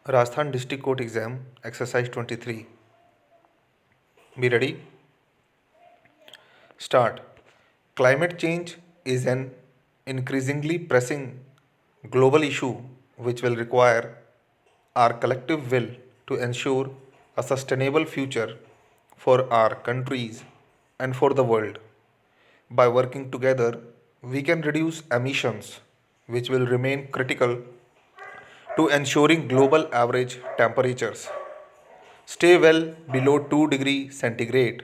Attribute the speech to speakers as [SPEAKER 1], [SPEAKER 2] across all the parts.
[SPEAKER 1] Rajasthan District Court Exam, Exercise 23. Be ready? Start. Climate change is an increasingly pressing global issue which will require our collective will to ensure a sustainable future for our countries and for the world. By working together, we can reduce emissions, which will remain critical to ensuring global average temperatures stay well below 2 degrees centigrade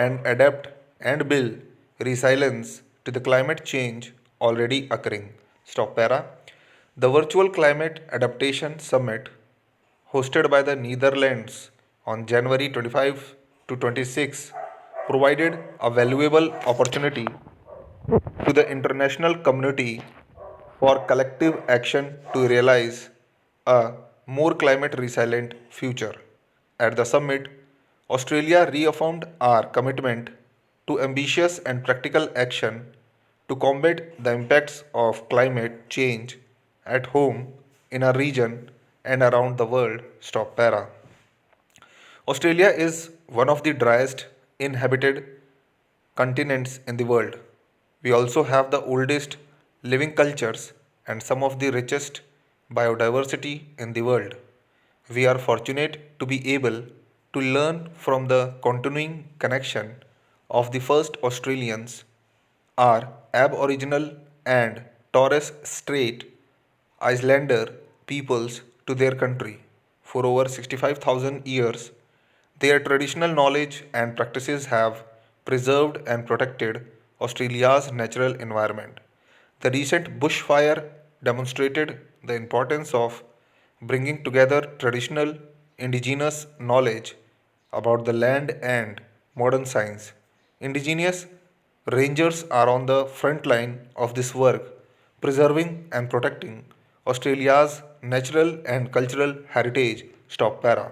[SPEAKER 1] and adapt and build resilience to the climate change already occurring. Stop para. The virtual climate adaptation summit hosted by the Netherlands on January 25 to 26 provided a valuable opportunity to the international community for collective action to realize a more climate resilient future. At the summit, Australia reaffirmed our commitment to ambitious and practical action to combat the impacts of climate change at home, in our region, and around the world. Stop para. Australia is one of the driest inhabited continents in the world. We also have the oldest living cultures and some of the richest biodiversity in the world. We are fortunate to be able to learn from the continuing connection of the first Australians, our Aboriginal and Torres Strait Islander peoples to their country. For over 65,000 years, their traditional knowledge and practices have preserved and protected Australia's natural environment. The recent bushfire demonstrated the importance of bringing together traditional indigenous knowledge about the land and modern science. Indigenous rangers are on the front line of this work, preserving and protecting Australia's natural and cultural heritage. Stop para.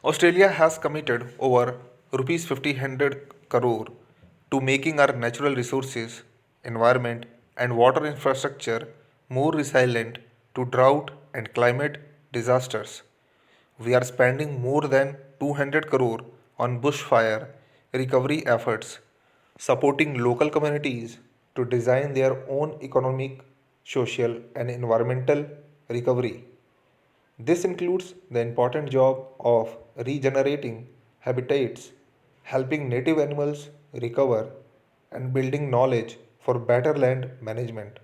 [SPEAKER 1] Australia has committed over rupees 50 crore to making our natural resources, environment, and water infrastructure more resilient to drought and climate disasters. We are spending more than 200 crore on bushfire recovery efforts, supporting local communities to design their own economic, social, and environmental recovery. This includes the important job of regenerating habitats, helping native animals recover, and building knowledge for better land management.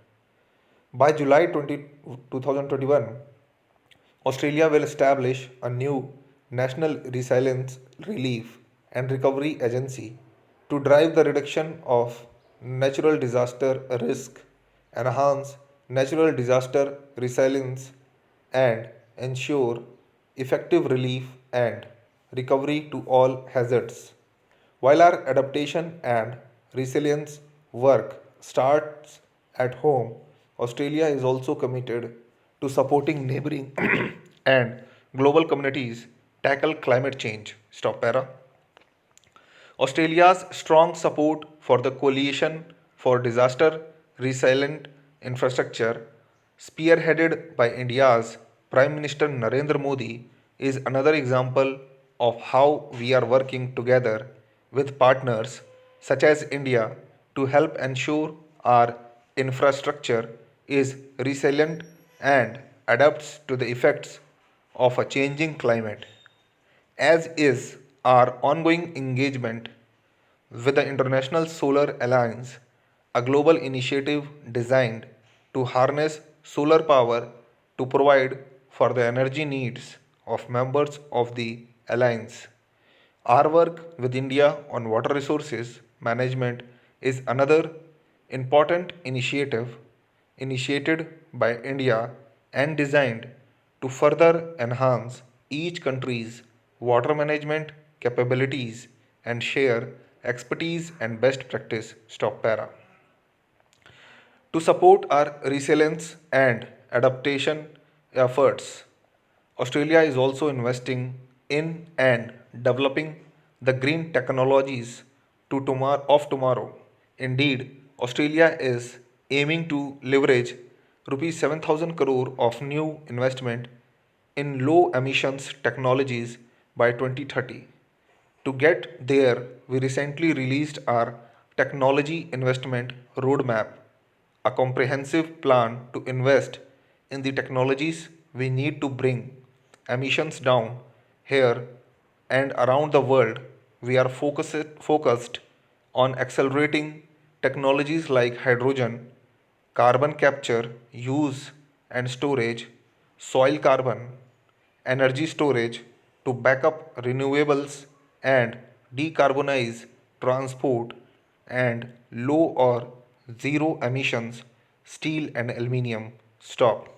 [SPEAKER 1] By July 2021, Australia will establish a new National Resilience Relief and Recovery Agency to drive the reduction of natural disaster risk, enhance natural disaster resilience, and ensure effective relief and recovery to all hazards. While our adaptation and resilience work starts at home, Australia is also committed to supporting neighboring and global communities tackle climate change. Stop para. Australia's strong support for the Coalition for Disaster Resilient Infrastructure, spearheaded by India's Prime Minister Narendra Modi, is another example of how we are working together with partners such as India to help ensure our infrastructure is resilient and adapts to the effects of a changing climate, as is our ongoing engagement with the International Solar Alliance, a global initiative designed to harness solar power to provide for the energy needs of members of the alliance. Our work with India on water resources management is another important initiative initiated by India and designed to further enhance each country's water management capabilities and share expertise and best practice. Stop para. To support our resilience and adaptation efforts, Australia is also investing in and developing the green technologies of tomorrow. Indeed, Australia is aiming to leverage rupees 7,000 crore of new investment in low emissions technologies by 2030. To get there, we recently released our technology investment roadmap, a comprehensive plan to invest in the technologies we need to bring emissions down here and around the world. We are focused on accelerating technologies like hydrogen, carbon capture, use and storage, soil carbon, energy storage to back up renewables and decarbonize transport and low or zero emissions steel and aluminium. Stop.